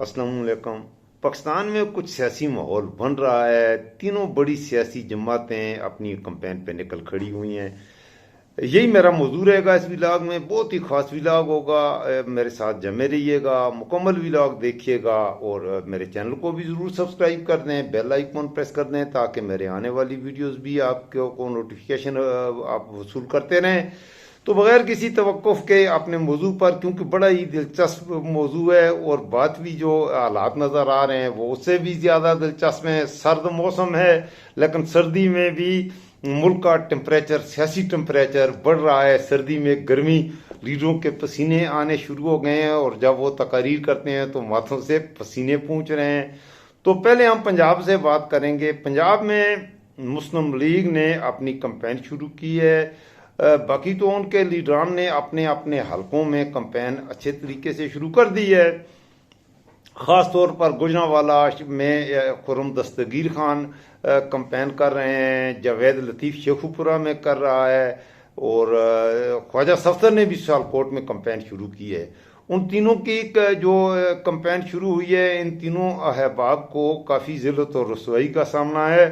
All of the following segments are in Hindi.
अस्सलाम वालेकुम। पाकिस्तान में कुछ सियासी माहौल बन रहा है। तीनों बड़ी सियासी जमातें अपनी कैंपेन पे निकल खड़ी हुई हैं। यही मेरा मौजू रहेगा इस व्लॉग में। बहुत ही खास व्लॉग होगा। मेरे साथ जमे रहिएगा, मुकम्मल व्लॉग देखिएगा और मेरे चैनल को भी ज़रूर सब्सक्राइब कर दें, बेल आइकन प्रेस कर दें ताकि मेरे आने वाली वीडियोस भी आपको नोटिफिकेशन आप वसूल करते रहें। तो बगैर किसी तवक्कुफ के अपने मौजू पर, क्योंकि बड़ा ही दिलचस्प मौजू है और बात भी जो हालात नज़र आ रहे हैं वो उससे भी ज़्यादा दिलचस्प है। सर्द मौसम है लेकिन सर्दी में भी मुल्क का टेम्परेचर, सियासी टेम्परेचर बढ़ रहा है। सर्दी में गर्मी, लीडरों के पसीने आने शुरू हो गए हैं और जब वो तकारीर करते हैं तो माथों से पसीने पूछ रहे हैं। तो पहले हम पंजाब से बात करेंगे। पंजाब में मुस्लिम लीग ने अपनी कैंपेन शुरू की है। बाकी तो उनके लीडरान ने अपने अपने हलकों में कैंपेन अच्छे तरीके से शुरू कर दी है। ख़ास तौर पर गुजरांवाला में खुर्रम दस्तगीर खान कैंपेन कर रहे हैं, जावेद लतीफ़ शेखुपुरा में कर रहा है और ख्वाजा सफदर ने भी सियालकोट में कैंपेन शुरू की है। उन तीनों की जो कैंपेन शुरू हुई है, इन तीनों अहबाब को काफ़ी ज़िल्लत और रसवाई का सामना है।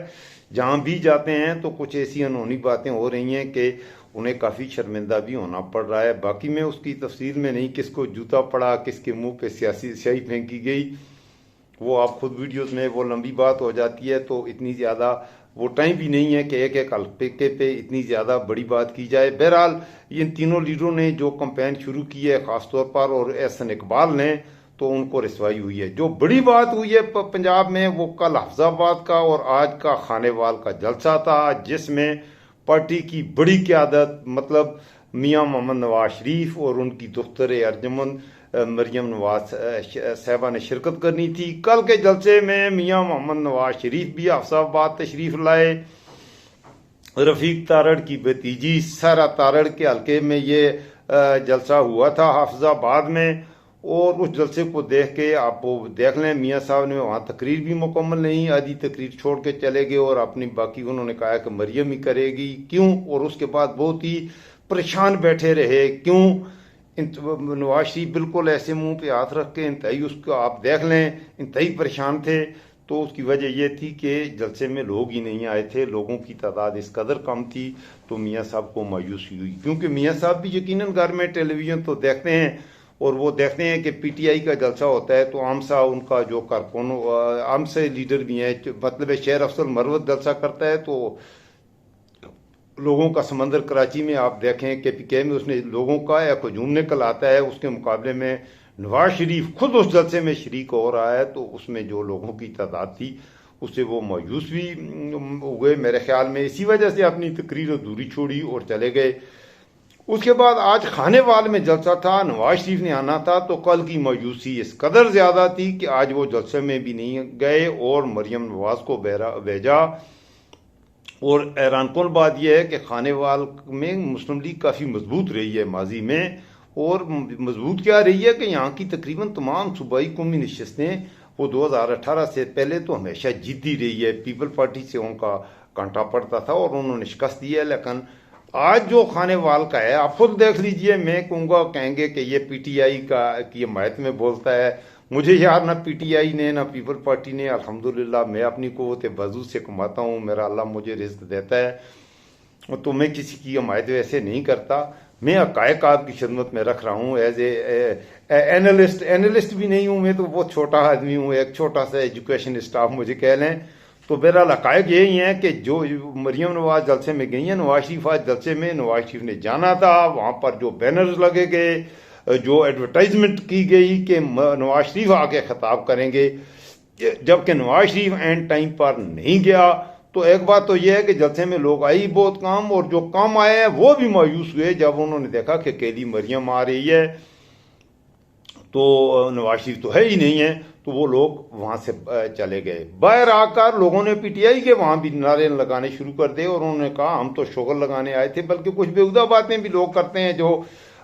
जहाँ भी जाते हैं तो कुछ ऐसी अनहोनी बातें हो रही हैं कि उन्हें काफ़ी शर्मिंदा भी होना पड़ रहा है। बाकी मैं उसकी तफसील में नहीं, किसको जूता पड़ा, किसके मुंह पे सियासी स्याही फेंकी गई, वो आप खुद वीडियोस में, वो लंबी बात हो जाती है तो इतनी ज़्यादा वो टाइम भी नहीं है कि एक एक हल्के पे इतनी ज़्यादा बड़ी बात की जाए। बहरहाल इन तीनों लीडरों ने जो कैंपेन शुरू की है ख़ासतौर पर, और एहसन इकबाल ने, तो उनको रसवाई हुई है। जो बड़ी बात हुई है पंजाब में वो कल हफ्जाबाद का और आज का खानेवाल का जलसा था, जिसमें पार्टी की बड़ी क़यादत मतलब मियां मोहम्मद नवाज शरीफ और उनकी दुख्तर अर्जुमन मरियम नवाज साहबा ने शिरकत करनी थी। कल के जलसे में मियां मोहम्मद नवाज शरीफ भी हफ्साबाद तशरीफ लाए। रफीक तारड़ की भतीजी सारा तारड़ के हल्के में ये जलसा हुआ था हाफिजाबाद में, और उस जलसे को देख के आप वो देख लें, मियाँ साहब ने वहाँ तकरीर भी मुकम्मल नहीं, आधी तकरीर छोड़ के चले गए और अपनी बाकी उन्होंने कहा कि मरियम ही करेगी। क्यों? और उसके बाद बहुत ही परेशान बैठे रहे। क्यों? नवाज शरीफ बिल्कुल ऐसे मुंह पे हाथ रख के इंतहाई, उसको आप देख लें, इंतहाई परेशान थे। तो उसकी वजह यह थी कि जलसे में लोग ही नहीं आए थे, लोगों की तादाद इस कदर कम थी। तो मियाँ साहब को मायूसी हुई, क्योंकि मियाँ साहब भी यकीनन घर में टेलीविज़न तो देखते हैं और वो देखते हैं कि पीटीआई का जलसा होता है तो आम सा उनका जो कारकुन, आम से लीडर भी हैं, मतलब शेर अफसल मरवत जलसा करता है तो लोगों का समंदर कराची में आप देखें कि पीके में उसने लोगों का एक हजूम निकल आता है। उसके मुकाबले में नवाज शरीफ खुद उस जलसे में शरीक हो रहा है, तो उसमें जो लोगों की तादाद थी उससे वो मायूस भी हुए मेरे ख्याल में। इसी वजह से अपनी तकरीर अधूरी छोड़ी और चले गए। उसके बाद आज खानेवाल में जलसा था, नवाज शरीफ ने आना था, तो कल की मायूसी इस कदर ज़्यादा थी कि आज वो जलसे में भी नहीं गए और मरियम नवाज को भेजा। और हैरानकुन बात यह है कि खानेवाल में मुस्लिम लीग काफ़ी मजबूत रही है माजी में, और मजबूत क्या रही है कि यहाँ की तकरीबन तमाम सूबाई कौमी नशस्तें वो 2018 से पहले तो हमेशा जीती रही है। पीपल पार्टी से उनका कांटा पड़ता था और उन्होंने शिकस्त दी है। लेकिन आज जो खानेवाल का है, आप खुद देख लीजिए, मैं कहूँगा कहेंगे कि ये पीटीआई की हिमायत में बोलता है। मुझे यार ना पीटीआई ने ना पीपल पार्टी ने, अल्हम्दुलिल्लाह मैं अपनी क़ुव्वत बाजू से कमाता हूँ, मेरा अल्लाह मुझे रिज़्क़ देता है, तो मैं किसी की हिमायत वैसे नहीं करता। मैं हक़ाइक़ आपकी खिदमत में रख रहा हूँ एज एनालिस्ट भी नहीं हूँ, मैं तो बहुत छोटा आदमी हूँ, एक छोटा सा एजुकेशन स्टाफ मुझे कह लें। तो बहरहाल हक़ाइक़ यही हैं कि जो मरियम नवाज जलसे में गई हैं, नवाज शरीफ आज जलसे में, नवाज शरीफ ने जाना था, वहाँ पर जो बैनर्स लगे गए, जो एडवर्टाइजमेंट की गई कि नवाज शरीफ आके खिताब करेंगे, जबकि नवाज शरीफ एंड टाइम पर नहीं गया। तो एक बात तो यह है कि जलसे में लोग आई बहुत कम, और जो कम आए हैं वो भी मायूस हुए जब उन्होंने देखा कि अकेली मरियम आ रही है, तो नवाज शरीफ तो है ही नहीं है, तो वो लोग वहाँ से चले गए। बाहर आकर लोगों ने पीटीआई के वहाँ भी नारे लगाने शुरू कर दिए और उन्होंने कहा हम तो शुगर लगाने आए थे। बल्कि कुछ बेहुदा बातें भी लोग करते हैं जो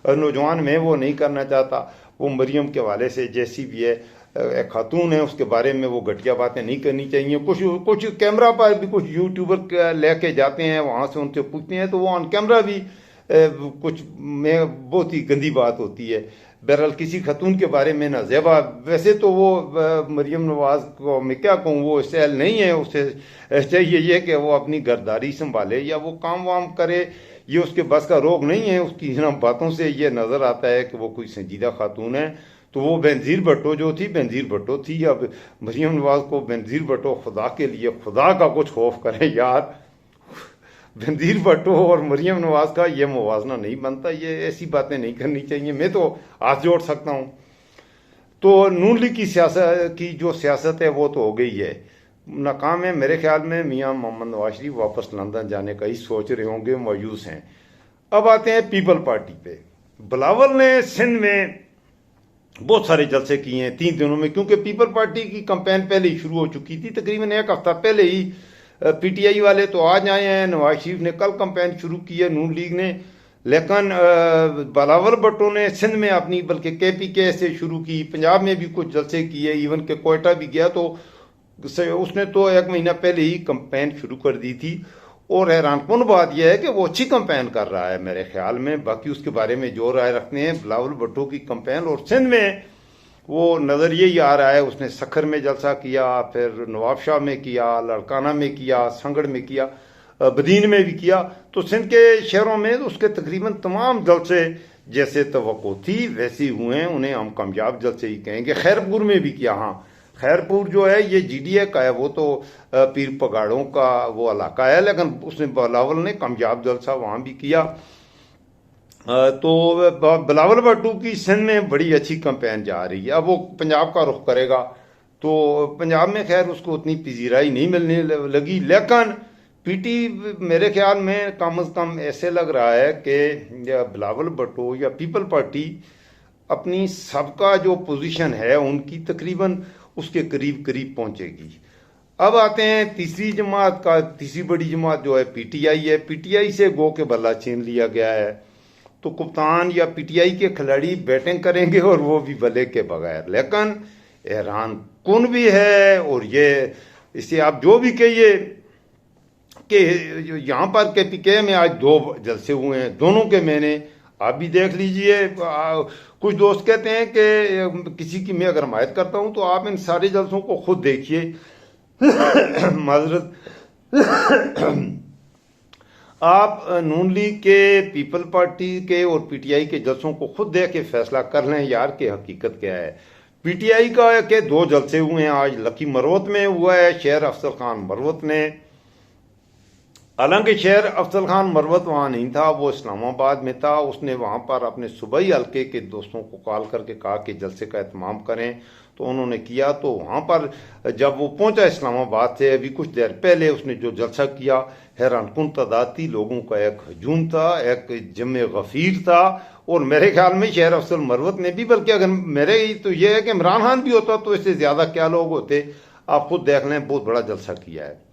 नौजवान में वो नहीं करना चाहता। वो मरियम के हवाले से जैसी भी है, एक खातून है, उसके बारे में वो घटिया बातें नहीं करनी चाहिए। कुछ कैमरा पर भी कुछ यूट्यूबर लेके जाते हैं, वहाँ से उनसे पूछते हैं तो वो ऑन कैमरा भी कुछ में बहुत ही गंदी बात होती है। बहरहाल किसी खतून के बारे में ना ज़ेबा, वैसे तो वो मरियम नवाज को मैं क्या कहूँ, वो स्टाइल नहीं है, उसे चाहिए ये कि वो अपनी घरदारी संभाले या वो काम वाम करे, ये उसके बस का रोग नहीं है। उसकी इन बातों से ये नज़र आता है कि वो कोई संजीदा खातून है। तो वो बेनज़ीर भुट्टो जो थी बेनज़ीर भुट्टो थी। अब मरियम नवाज को बेनज़ीर भुट्टो, खुदा के लिए खुदा का कुछ खौफ करें यार। बेनज़ीर भुट्टो और मरियम नवाज का ये मुवाजना नहीं बनता, ये ऐसी बातें नहीं करनी चाहिए। मैं तो हाथ जोड़ सकता हूँ। तो नून लीग की सियासत की जो सियासत है वो तो हो गई है, नाकाम है। मेरे ख्याल में मियाँ मोहम्मद नवाज शरीफ वापस लंदन जाने का ही सोच रहे होंगे, मायूस हैं। अब आते हैं पीपल पार्टी पे। बिलावल ने सिंध में बहुत सारे जलसे किए हैं 3 दिनों में, क्योंकि पीपल पार्टी की कैंपेन पहले ही शुरू हो चुकी थी। तकरीबन 1 हफ्ता पहले ही पीटीआई वाले तो आज आए हैं, नवाज शरीफ ने कल कैंपेन शुरू की है, नून लीग ने। लेकिन बिलावल भुट्टो ने सिंध में अपनी, बल्कि केपीके से शुरू की, पंजाब में भी कुछ जलसे किए, इवन के कोयटा भी गया, तो उसने तो 1 महीना पहले ही कैंपेन शुरू कर दी थी। और हैरानकुन बात यह है कि वो अच्छी कैंपेन कर रहा है मेरे ख्याल में। बाकी उसके बारे में जो राय रखते हैं, बिलावल भुट्टो की कैंपेन और सिंध में वो नज़र यही आ रहा है। उसने सखर में जलसा किया, फिर नवाबशाह में किया, लड़काना में किया, संगड़ में किया, बदीन में भी किया। तो सिंध के शहरों में उसके तकरीबन तमाम जलसे जैसे तवक्को थी वैसे हुए हैं। उन्हें हम कामयाब जलसे ही कहेंगे। खैरपुर में भी किया। हाँ, खैरपुर जो है ये जीडीए का है, वो तो पीर पगाड़ों का वो इलाका है, लेकिन उसने बिलावल ने कामयाब जलसा वहाँ भी किया। तो बिलावल भुट्टो की सिंध में बड़ी अच्छी कैंपेन जा रही है। अब वो पंजाब का रुख करेगा, तो पंजाब में खैर उसको उतनी पजीराई नहीं मिलने लगी। लेकिन पीटी मेरे ख्याल में कम अज़ कम ऐसे लग रहा है कि बिलावल भुट्टो या पीपल पार्टी अपनी सबका जो पोजीशन है उनकी तकरीबन उसके करीब करीब पहुंचेगी। अब आते हैं तीसरी जमात का। तीसरी बड़ी जमात जो है पीटीआई है। पीटीआई से गो के बल्ला छीन लिया गया है। तो कप्तान या पीटीआई के खिलाड़ी बैटिंग करेंगे और वो भी बल्ले के बगैर। लेकिन हैरान कुन भी है, और ये इसे आप जो भी कहिए कि यहाँ पर के पीके में आज 2 जलसे हुए हैं, दोनों के मैंने आप भी देख लीजिए। कुछ दोस्त कहते हैं कि किसी की मैं अगर हमायत करता हूँ तो आप इन सारे जलसों को खुद देखिए। माजरत, आप नून लीग के, पीपल पार्टी के और पीटीआई के जलसों को खुद देख के फैसला कर लें यार कि हकीकत क्या है। पीटीआई का के 2 जलसे हुए हैं। आज लकी मरवत में हुआ है, शेर अफजल खान मरवत ने। हालांकि शेर अफजल खान मरवत वहाँ नहीं था, वो इस्लामाबाद में था। उसने वहाँ पर अपने सूबाई हल्के के दोस्तों को कॉल करके कहा कि जलसे का एहतमाम करें, तो उन्होंने किया। तो वहाँ पर जब वो पहुंचा इस्लामाबाद से अभी कुछ देर पहले, उसने जो जलसा किया, हैरानकुन तादाद थी, लोगों का एक हजूम था, एक जमे गफीर था। और मेरे ख्याल में शेर अफजल मरवत ने भी, बल्कि अगर मेरे तो ये है कि इमरान खान भी होता तो इससे ज़्यादा क्या लोग होते, आप खुद देख लें, बहुत बड़ा जलसा किया है।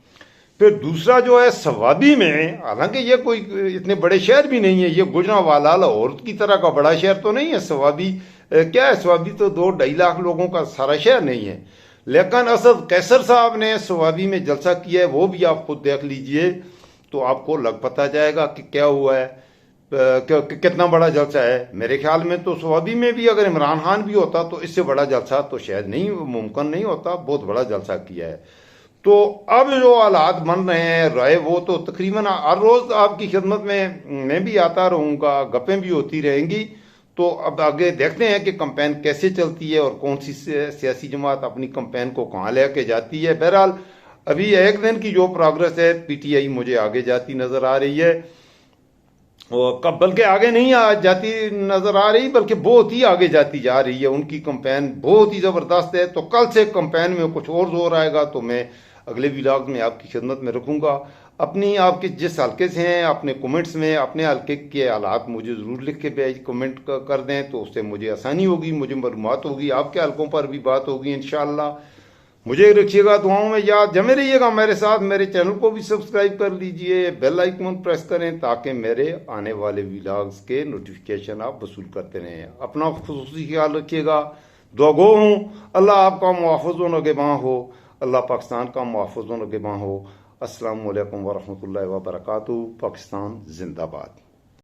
फिर दूसरा जो है सवाबी में, हालांकि ये कोई इतने बड़े शहर भी नहीं है, ये गुजरांवाला लाहौर की तरह का बड़ा शहर तो नहीं है। सवाबी क्या है, सवाबी तो 2-2.5 लाख लोगों का सारा शहर नहीं है। लेकिन असद कैसर साहब ने सवाबी में जलसा किया है, वो भी आप खुद देख लीजिए तो आपको लग पता जाएगा कि क्या हुआ है, कितना बड़ा जलसा है। मेरे ख्याल में तो सवाबी में भी अगर इमरान खान भी होता तो इससे बड़ा जलसा तो शायद नहीं मुमकिन नहीं होता, बहुत बड़ा जलसा किया है। तो अब जो हालात बन रहे हैं राय, वो तो तकरीबन हर रोज़ आपकी खिदमत में मैं भी आता रहूँगा, गप्पें भी होती रहेंगी। तो अब आगे देखते हैं कि कैंपेन कैसे चलती है और कौन सी सियासी जमात अपनी कैंपेन को कहाँ लेके जाती है। बहरहाल अभी 1 दिन की जो प्रोग्रेस है, पीटीआई मुझे आगे जाती नज़र आ रही है, और कब बल्कि आगे नहीं जाती नज़र आ रही, बल्कि बहुत ही आगे जाती जा रही है। उनकी कैंपेन बहुत ही ज़बरदस्त है। तो कल से कैंपेन में कुछ और जोर आएगा, तो मैं अगले व्लॉग में आपकी खिदमत में रखूँगा। अपनी आपके जिस हल्के से हैं अपने कमेंट्स में अपने हल्के के हालात मुझे ज़रूर लिख के भेज कमेंट कर दें, तो उससे मुझे आसानी होगी, मुझे मालूमात होगी, आपके हल्कों पर भी बात होगी इंशाअल्लाह। मुझे रखिएगा दुआओं में याद, जमे रहिएगा मेरे साथ। मेरे चैनल को भी सब्सक्राइब कर लीजिए, बेल आइकन प्रेस करें ताकि मेरे आने वाले व्लॉग्स के नोटिफिकेशन आप वसूल करते रहें। अपना खुसूसी ख्याल रखिएगा, दुआ गो हूँ। अल्लाह आपका मुआफ़िज़ व निगहबान हो, अल्लाह पाकिस्तान का मुआफ़िज़ व निगहबान हो। अस्सलामु अलैकुम व रहमतुल्लाहि व बरकातुहू। पाकिस्तान जिंदाबाद।